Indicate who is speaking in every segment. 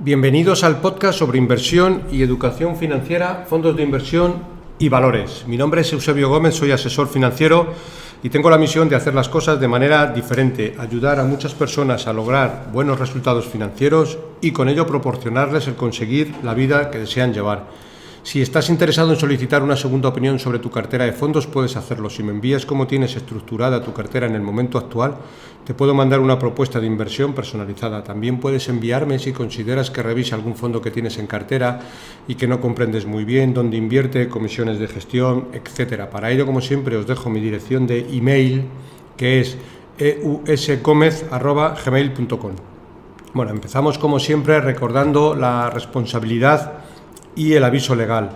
Speaker 1: Bienvenidos al podcast sobre inversión y educación financiera, fondos de inversión y valores. Mi nombre es Eusebio Gómez, soy asesor financiero y tengo la misión de hacer las cosas de manera diferente, ayudar a muchas personas a lograr buenos resultados financieros y con ello proporcionarles el conseguir la vida que desean llevar. Si estás interesado en solicitar una segunda opinión sobre tu cartera de fondos, puedes hacerlo. Si me envías cómo tienes estructurada tu cartera en el momento actual, te puedo mandar una propuesta de inversión personalizada. También puedes enviarme si consideras que revise algún fondo que tienes en cartera y que no comprendes muy bien, dónde invierte, comisiones de gestión, etcétera. Para ello, como siempre, os dejo mi dirección de email, que es eusgomez@gmail.com. Bueno, empezamos como siempre recordando la responsabilidad y el aviso legal.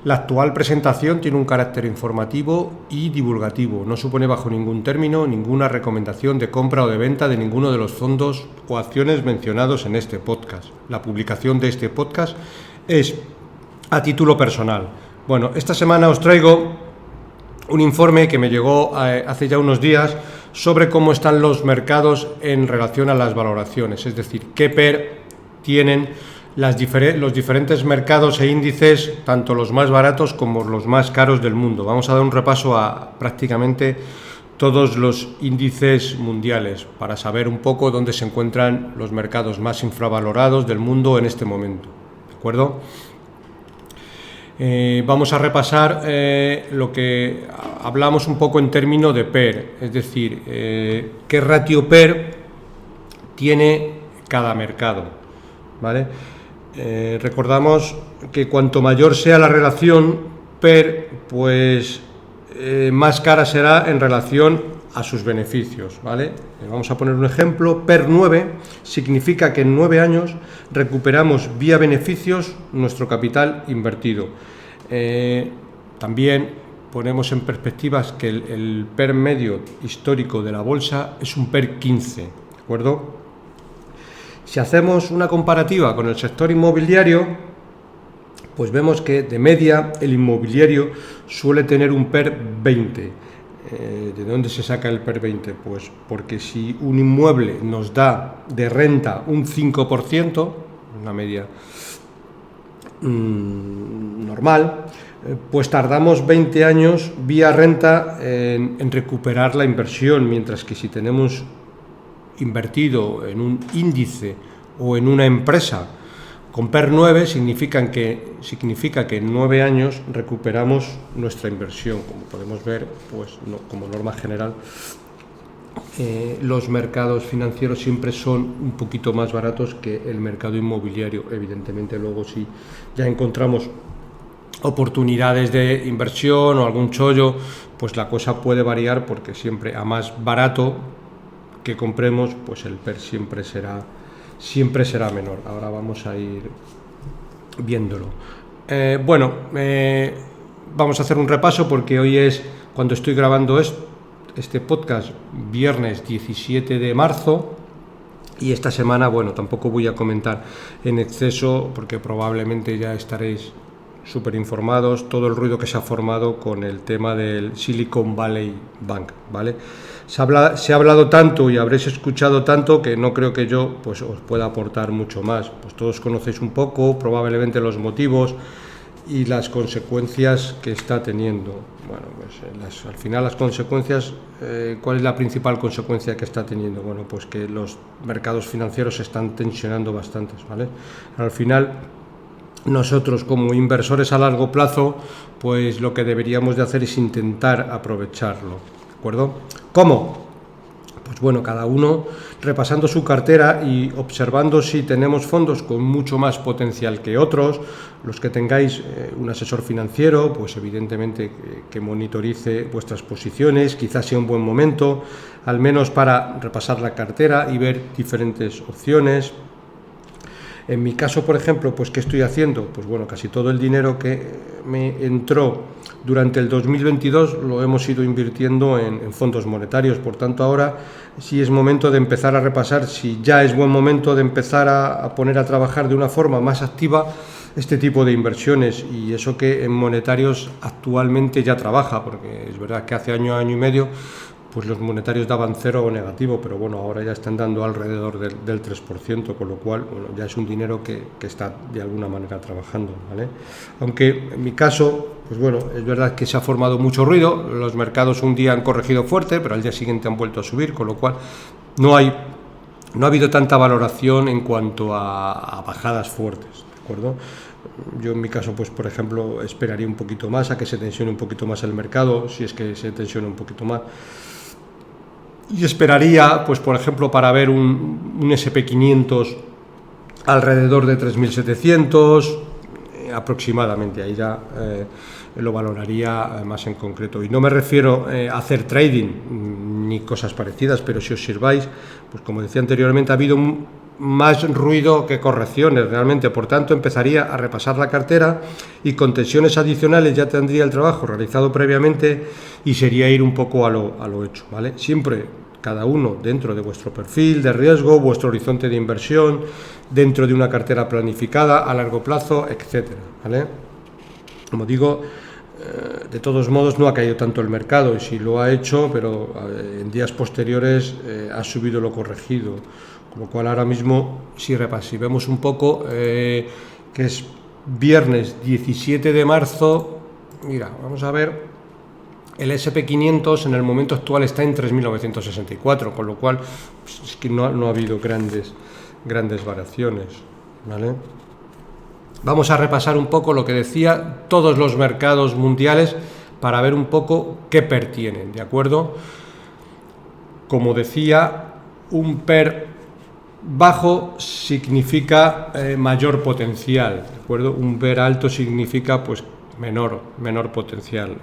Speaker 1: La actual presentación tiene un carácter informativo y divulgativo. No supone bajo ningún término ninguna recomendación de compra o de venta de ninguno de los fondos o acciones mencionados en este podcast. La publicación de este podcast es a título personal. Bueno, esta semana os traigo un informe que me llegó hace ya unos días sobre cómo están los mercados en relación a las valoraciones, es decir, qué PER tienen los diferentes mercados e índices, tanto los más baratos como los más caros del mundo. Vamos a dar un repaso a prácticamente todos los índices mundiales para saber un poco dónde se encuentran los mercados más infravalorados del mundo en este momento. ¿De acuerdo? Vamos a repasar lo que hablamos un poco en términos de PER, es decir, qué ratio PER tiene cada mercado, ¿vale? Recordamos que cuanto mayor sea la relación PER, pues más cara será en relación a sus beneficios, ¿vale? Vamos a poner un ejemplo. PER 9 significa que en 9 años recuperamos vía beneficios nuestro capital invertido. También ponemos en perspectivas que el PER medio histórico de la bolsa es un PER 15, ¿de acuerdo? Si hacemos una comparativa con el sector inmobiliario, pues vemos que de media el inmobiliario suele tener un PER 20. ¿De dónde se saca el PER 20? Pues porque si un inmueble nos da de renta un 5%, una media normal, pues tardamos 20 años vía renta en recuperar la inversión, mientras que si tenemos invertido en un índice o en una empresa con PER 9 significa que en 9 años recuperamos nuestra inversión. Como podemos ver, pues no, como norma general, los mercados financieros siempre son un poquito más baratos que el mercado inmobiliario. Evidentemente luego si ya encontramos oportunidades de inversión o algún chollo, pues la cosa puede variar, porque siempre a más barato que compremos, pues el PER siempre será menor. Ahora vamos a ir viéndolo. Vamos a hacer un repaso, porque hoy es cuando estoy grabando este podcast, viernes 17 de marzo, y esta semana, tampoco voy a comentar en exceso, porque probablemente ya estaréis súper informados, todo el ruido que se ha formado con el tema del Silicon Valley Bank, ¿vale? Se ha hablado tanto y habréis escuchado tanto que no creo que yo pues os pueda aportar mucho más. Pues todos conocéis un poco, probablemente, los motivos y las consecuencias que está teniendo. Bueno, pues al final las consecuencias, ¿cuál es la principal consecuencia que está teniendo? Bueno, pues que los mercados financieros se están tensionando bastante, ¿vale? Al final, nosotros como inversores a largo plazo, pues lo que deberíamos de hacer es intentar aprovecharlo, ¿de acuerdo? ¿Cómo? Pues cada uno repasando su cartera y observando si tenemos fondos con mucho más potencial que otros. Los que tengáis un asesor financiero, pues evidentemente que monitorice vuestras posiciones. Quizás sea un buen momento, al menos para repasar la cartera y ver diferentes opciones. En mi caso, por ejemplo, pues ¿qué estoy haciendo? Pues casi todo el dinero que me entró durante el 2022 lo hemos ido invirtiendo en fondos monetarios. Por tanto, ahora sí es momento de empezar a repasar si ya es buen momento de empezar a poner a trabajar de una forma más activa este tipo de inversiones, y eso que en monetarios actualmente ya trabaja, porque es verdad que hace año y medio pues los monetarios daban 0 o negativo, pero bueno, ahora ya están dando alrededor del 3%, con lo cual, bueno, ya es un dinero que está de alguna manera trabajando, ¿vale? Aunque en mi caso, pues bueno, es verdad que se ha formado mucho ruido, los mercados un día han corregido fuerte, pero al día siguiente han vuelto a subir, con lo cual no ha habido tanta valoración en cuanto a bajadas fuertes, ¿de acuerdo? Yo en mi caso, pues por ejemplo, esperaría un poquito más a que se tensione un poquito más el mercado, si es que se tensiona un poquito más. Y esperaría, pues por ejemplo, para ver un SP500 alrededor de 3.700 aproximadamente, ahí ya lo valoraría más en concreto. Y no me refiero a hacer trading ni cosas parecidas, pero si os sirváis, pues como decía anteriormente, ha habido más ruido que correcciones realmente, por tanto empezaría a repasar la cartera y con tensiones adicionales ya tendría el trabajo realizado previamente y sería ir un poco a lo hecho, ¿vale? Siempre cada uno dentro de vuestro perfil de riesgo, vuestro horizonte de inversión, dentro de una cartera planificada a largo plazo, etcétera, ¿vale? Como digo, de todos modos no ha caído tanto el mercado, y si lo ha hecho, pero en días posteriores ha subido lo corregido. Con lo cual ahora mismo, si vemos un poco, que es viernes 17 de marzo, mira, vamos a ver, el SP500 en el momento actual está en 3.964, con lo cual pues, es que no ha habido grandes variaciones, ¿vale? Vamos a repasar un poco lo que decía, todos los mercados mundiales, para ver un poco qué PER tienen, ¿de acuerdo? Como decía, un PER bajo significa mayor potencial, ¿de acuerdo? Un PER alto significa pues menor potencial.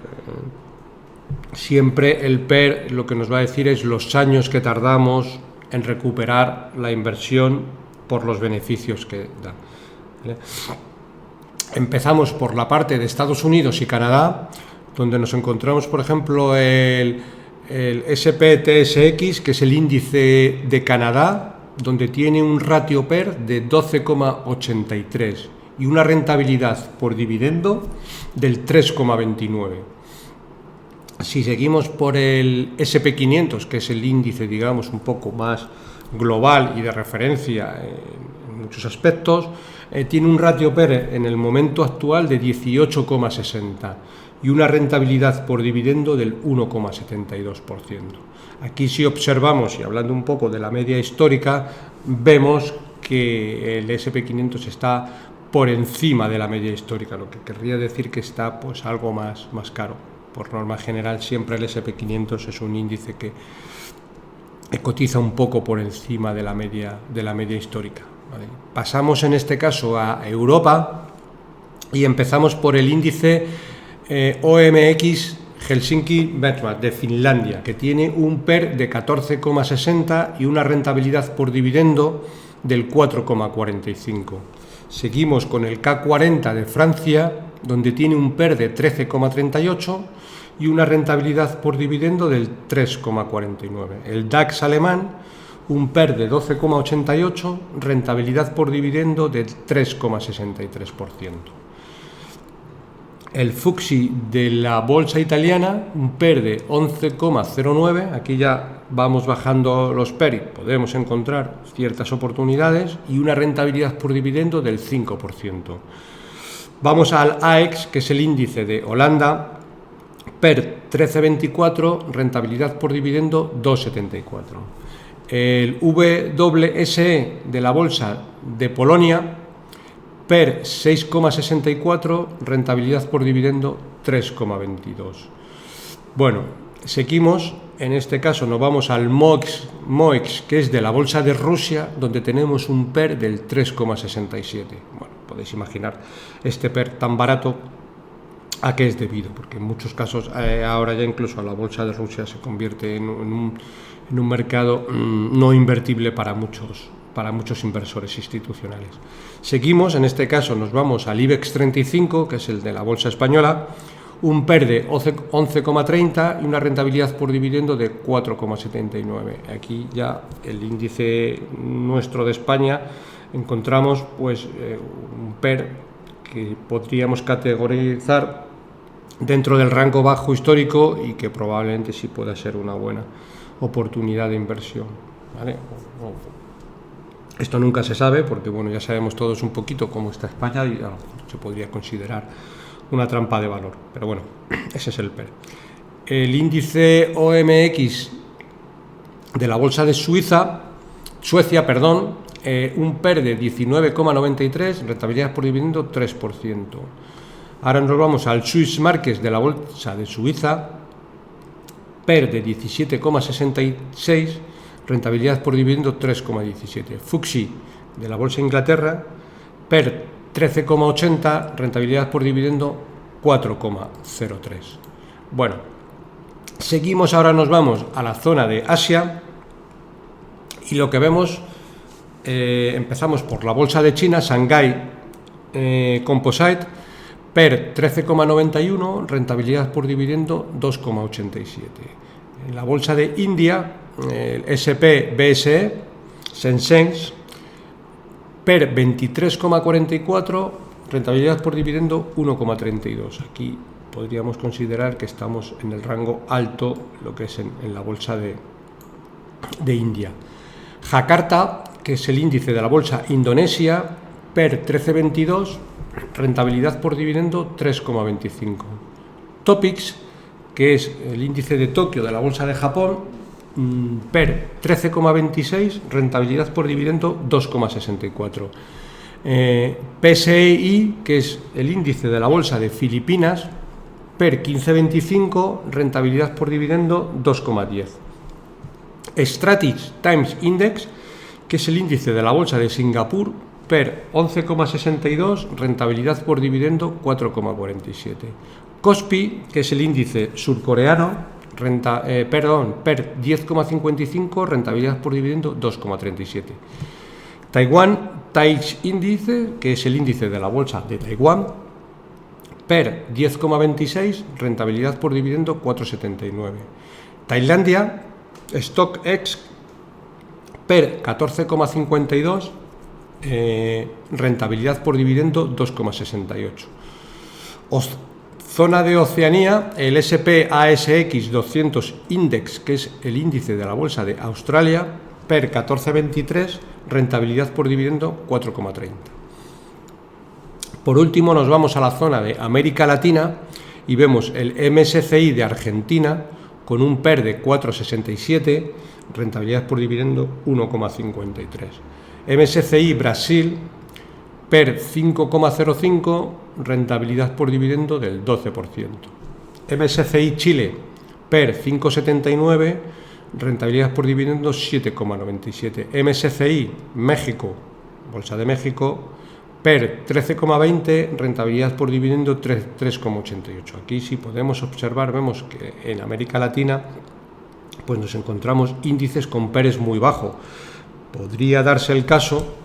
Speaker 1: Siempre el PER lo que nos va a decir es los años que tardamos en recuperar la inversión por los beneficios que da, ¿vale? Empezamos por la parte de Estados Unidos y Canadá, donde nos encontramos, por ejemplo, el SP/TSX, que es el índice de Canadá, donde tiene un ratio PER de 12,83 y una rentabilidad por dividendo del 3,29. Si seguimos por el SP500, que es el índice, digamos, un poco más global y de referencia en muchos aspectos, tiene un ratio PER en el momento actual de 18,60 y una rentabilidad por dividendo del 1,72%. Aquí, si observamos, y hablando un poco de la media histórica, vemos que el SP500 está por encima de la media histórica, lo que querría decir que está pues algo más caro. Por norma general, siempre el SP500 es un índice que cotiza un poco por encima de la media histórica, ¿vale? Pasamos en este caso a Europa y empezamos por el índice OMX Helsinki Benchmark de Finlandia, que tiene un PER de 14,60 y una rentabilidad por dividendo del 4,45. Seguimos con el K40 de Francia, donde tiene un PER de 13,38 y una rentabilidad por dividendo del 3,49. El DAX alemán, un PER de 12,88, rentabilidad por dividendo del 3,63%. El FTSE de la bolsa italiana, un PER de 11,09, aquí ya vamos bajando los PER y podemos encontrar ciertas oportunidades, y una rentabilidad por dividendo del 5%. Vamos al AEX, que es el índice de Holanda, PER 13,24, rentabilidad por dividendo 2,74. El WSE de la bolsa de Polonia, PER 6,64, rentabilidad por dividendo 3,22. Bueno, seguimos, en este caso nos vamos al MOEX, que es de la bolsa de Rusia, donde tenemos un PER del 3,67. Bueno, podéis imaginar este PER tan barato a qué es debido, porque en muchos casos ahora ya incluso la bolsa de Rusia se convierte en un mercado no invertible para muchos inversores institucionales. Seguimos, en este caso nos vamos al IBEX 35, que es el de la bolsa española, un PER de 11,30 y una rentabilidad por dividendo de 4,79. Aquí ya el índice nuestro de España encontramos pues un PER que podríamos categorizar dentro del rango bajo histórico y que probablemente sí pueda ser una buena oportunidad de inversión, ¿vale? Esto nunca se sabe porque, bueno, ya sabemos todos un poquito cómo está España y se podría considerar una trampa de valor, pero bueno, ese es el PER. El índice OMX de la bolsa de Suecia, un PER de 19,93, rentabilidad por dividendo 3%. Ahora nos vamos al Swiss Markets de la bolsa de Suiza, PER de 17,66, rentabilidad por dividendo 3,17. FTSE de la bolsa de Inglaterra, PER 13,80, rentabilidad por dividendo 4,03. Bueno, seguimos, ahora nos vamos a la zona de Asia y lo que vemos, empezamos por la bolsa de China, Shanghai Composite, PER 13,91, rentabilidad por dividendo 2,87. En la bolsa de India, el SP BSE, Sensex, PER 23,44, rentabilidad por dividendo 1,32. Aquí podríamos considerar que estamos en el rango alto, lo que es en la bolsa de India. Jakarta, que es el índice de la bolsa Indonesia, PER 13,22, rentabilidad por dividendo 3,25. Topix, que es el índice de Tokio de la bolsa de Japón, PER 13,26, rentabilidad por dividendo 2,64. PSI, que es el índice de la bolsa de Filipinas, PER 15,25, rentabilidad por dividendo 2,10. Strategic Times Index, que es el índice de la bolsa de Singapur, PER 11,62, rentabilidad por dividendo 4,47. Kospi, que es el índice surcoreano, PER 10,55, rentabilidad por dividendo 2,37. Taiwán TAIEX índice, que es el índice de la bolsa de Taiwán, PER 10,26, rentabilidad por dividendo 4,79. Tailandia StockX, PER 14,52, rentabilidad por dividendo 2,68. Zona de Oceanía, el SP/ASX 200 Index, que es el índice de la bolsa de Australia, PER 14,23, rentabilidad por dividendo 4,30. Por último nos vamos a la zona de América Latina y vemos el MSCI de Argentina con un PER de 4,67, rentabilidad por dividendo 1,53. MSCI Brasil, PER 5,05, rentabilidad por dividendo del 12%. MSCI Chile, PER 5,79, rentabilidad por dividendo 7,97. MSCI México, Bolsa de México, PER 13,20, rentabilidad por dividendo 3,88. Aquí, si podemos observar, vemos que en América Latina pues nos encontramos índices con PERs muy bajo. Podría darse el caso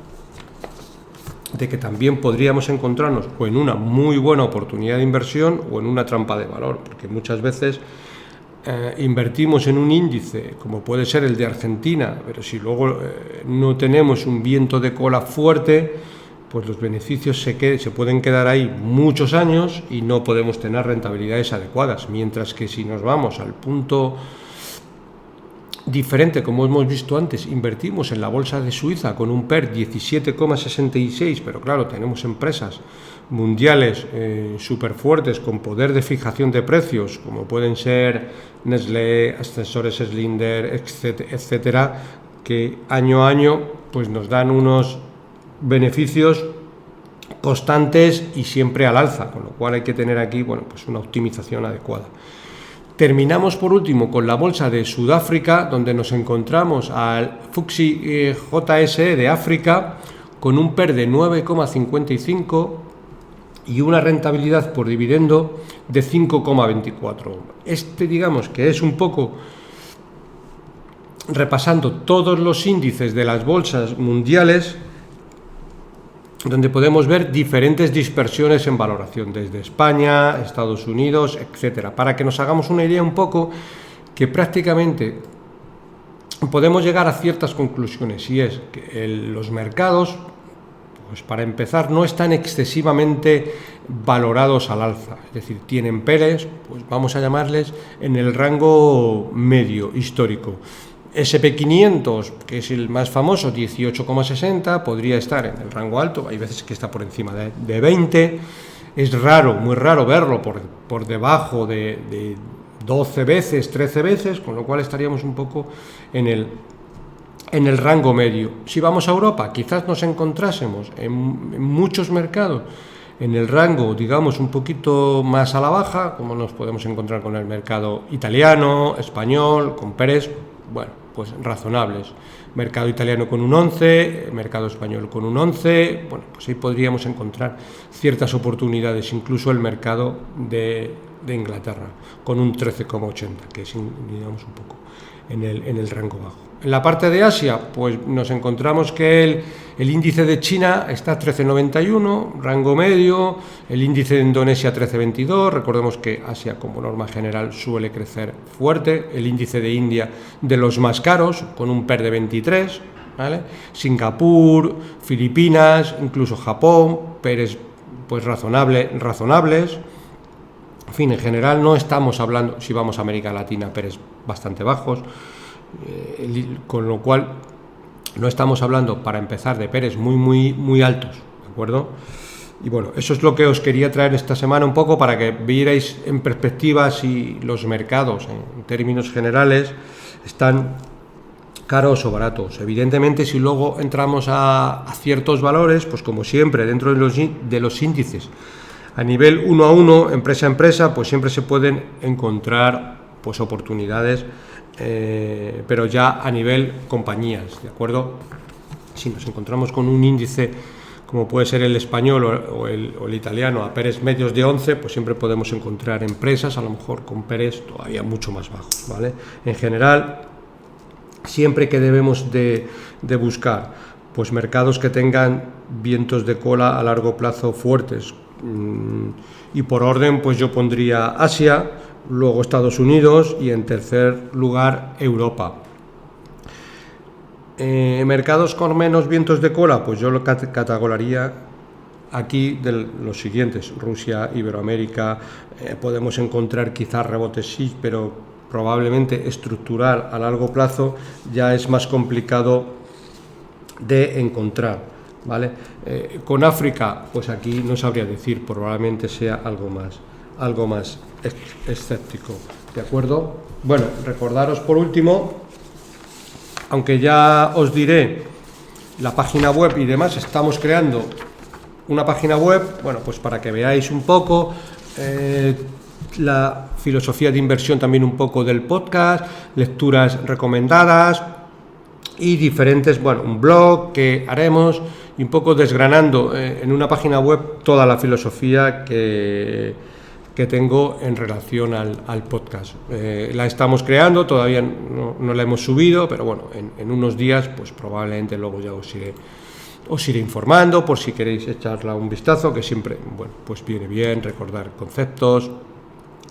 Speaker 1: de que también podríamos encontrarnos o en una muy buena oportunidad de inversión o en una trampa de valor, porque muchas veces invertimos en un índice como puede ser el de Argentina, pero si luego no tenemos un viento de cola fuerte, pues los beneficios se pueden quedar ahí muchos años y no podemos tener rentabilidades adecuadas, mientras que si nos vamos al punto diferente, como hemos visto antes, invertimos en la bolsa de Suiza con un PER 17,66, pero claro, tenemos empresas mundiales súper fuertes con poder de fijación de precios, como pueden ser Nestlé, Ascensores Schindler, etcétera, que año a año pues nos dan unos beneficios constantes y siempre al alza, con lo cual hay que tener aquí, bueno, pues una optimización adecuada. Terminamos por último con la bolsa de Sudáfrica, donde nos encontramos al FTSE JSE de África con un PER de 9,55 y una rentabilidad por dividendo de 5,24. Digamos que es un poco repasando todos los índices de las bolsas mundiales, donde podemos ver diferentes dispersiones en valoración, desde España, Estados Unidos, etcétera, para que nos hagamos una idea un poco que prácticamente podemos llegar a ciertas conclusiones, y es que los mercados, pues para empezar no están excesivamente valorados al alza, es decir, tienen PERes, pues vamos a llamarles en el rango medio histórico. SP500, que es el más famoso, 18,60, podría estar en el rango alto, hay veces que está por encima de 20, es raro, muy raro verlo por debajo de 12 veces, 13 veces, con lo cual estaríamos un poco en el rango medio. Si vamos a Europa, quizás nos encontrásemos en muchos mercados en el rango, digamos, un poquito más a la baja, como nos podemos encontrar con el mercado italiano, español, con PERes, bueno, pues razonables. Mercado italiano con un 11, mercado español con un 11, bueno, pues ahí podríamos encontrar ciertas oportunidades, incluso el mercado de Inglaterra, con un 13,80, que es, digamos, un poco en el rango bajo. En la parte de Asia, pues nos encontramos que el índice de China está a 13,91, rango medio, el índice de Indonesia 13,22, recordemos que Asia como norma general suele crecer fuerte, el índice de India de los más caros, con un PER de 23, ¿vale? Singapur, Filipinas, incluso Japón, PERes pues razonables. En fin, en general no estamos hablando, si vamos a América Latina, PERes bastante bajos, con lo cual no estamos hablando, para empezar, de PERes muy altos, ¿de acuerdo? Y bueno, eso es lo que os quería traer esta semana un poco para que vierais en perspectiva si los mercados, en términos generales, están caros o baratos. Evidentemente, si luego entramos a ciertos valores, pues como siempre, dentro de los índices, a nivel 1 a 1, empresa a empresa, pues siempre se pueden encontrar pues oportunidades, pero ya a nivel compañías, ¿de acuerdo? Si nos encontramos con un índice como puede ser el español o el italiano a PERes medios de 11, pues siempre podemos encontrar empresas a lo mejor con PERes todavía mucho más bajos, ¿vale? En general, siempre que debemos de buscar pues mercados que tengan vientos de cola a largo plazo fuertes, y por orden pues yo pondría Asia, luego Estados Unidos y en tercer lugar Europa. Mercados con menos vientos de cola, pues yo lo categorizaría aquí de los siguientes: Rusia, Iberoamérica, podemos encontrar quizás rebotes sí, pero probablemente estructural a largo plazo ya es más complicado de encontrar, ¿vale? Con África, pues aquí no sabría decir, probablemente sea algo más escéptico, ¿de acuerdo? Bueno, recordaros por último, aunque ya os diré la página web y demás, estamos creando una página web, bueno, pues para que veáis un poco la filosofía de inversión, también un poco del podcast, lecturas recomendadas y diferentes, bueno, un blog que haremos y un poco desgranando en una página web toda la filosofía que tengo en relación al podcast. La estamos creando, todavía no la hemos subido, pero bueno, en unos días pues probablemente luego ya os iré informando por si queréis echarla un vistazo, que siempre, bueno, pues viene bien recordar conceptos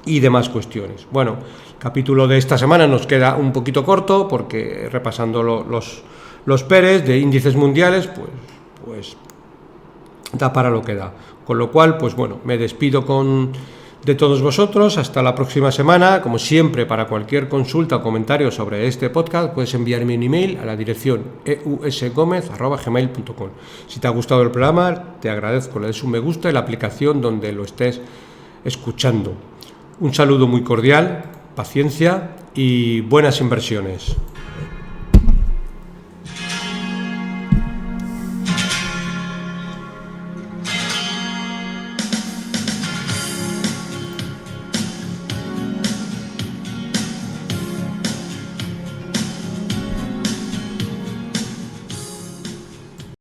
Speaker 1: y demás cuestiones. Bueno, el capítulo de esta semana nos queda un poquito corto porque repasando los PERes de índices mundiales, pues da para lo que da. Con lo cual, pues bueno, me despido de todos vosotros, hasta la próxima semana. Como siempre, para cualquier consulta o comentario sobre este podcast, puedes enviarme un email a la dirección eusgomez@gmail.com. Si te ha gustado el programa, te agradezco le des un me gusta en la aplicación donde lo estés escuchando. Un saludo muy cordial, paciencia y buenas inversiones.